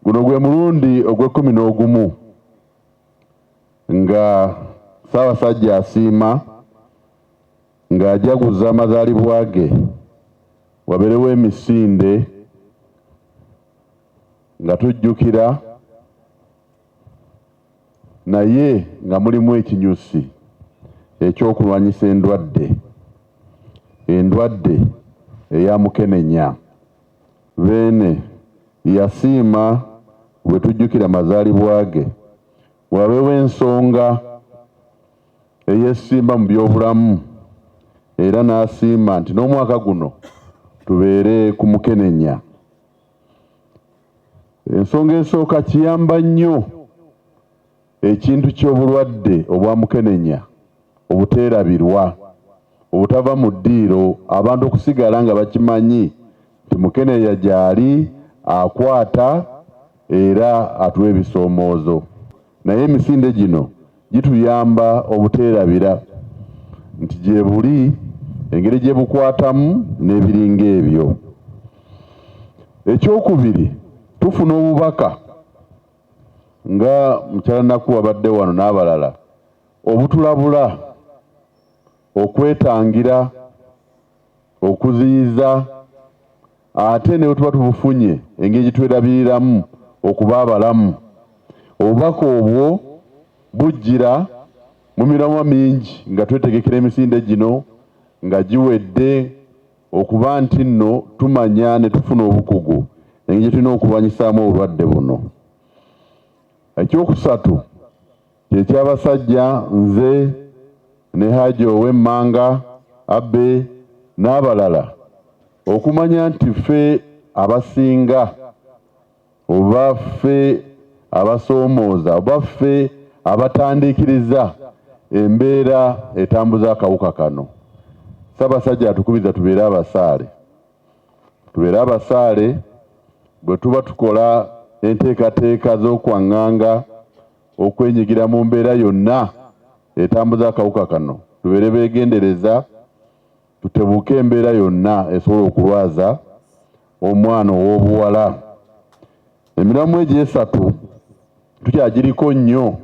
Guno gwe mulundi ogw'e11 nga Ssaabasajja asiima ng'ajaguza amazaalibwa ge wabeerewo emisinde nga tujjukira naye nga mulimu ekinyusi ekyokulwanyisa endwadde eya mukenenya. Beene yasiima bwe tujjukira amazaalibwa ge wabeewo ensonga eyeesimba mu by'obulamu era n'asiima nti n'omwaka guno tubeere ku mukenenya. Ensonga esooka kiyamba nnyo ekintu ky'obulwadde obwa mukenenya obuteerabirwa obutava mu ddiiro, abantu okusigala nga bakimanyi nti mukenenya gy'ali akwata era atuwa ebisoomoozo. Naye emisinde gino gituyamba obuteerabira nti gye buli engeri gye bukwatamu n'ebiringa ebyo. Ekyokubiri, tufuna obubaka nga mukyala Nakku abadde wano n'abalala obutulabula okwetangira, okuziyiza, ate ne tuba tubufunye engeri gye twerabiriramu okuba abalamu. Obubaka obwo bujjira mu miramwa mingi nga twetegekera emisinde gino nga giwedde okuba nti nno tumanya ne tufuna obukugu engeri gye tulina okulwanyisaamu obulwadde buno. Ekyokusatu kyekyabasajja nze ne Hajji ow'Emmanga Abbe n'abalala okumanya nti ffe abasinga oba ffe abasoomooza oba ffe abatandiikiriza embeera etambuza akawuka kano. Ssaabasajja atukubiza tubeere abasaale bwe tuba tukola enteekateeka z'okwaŋŋanga okwenyigira mu mbeera yonna etambuza akawuka kano. Tubeere beegendereza, tutebuke embeera yonna esobola okulwaza omwana ow'obuwala. Emiramwa egyo esatu tukyagiriko nnyo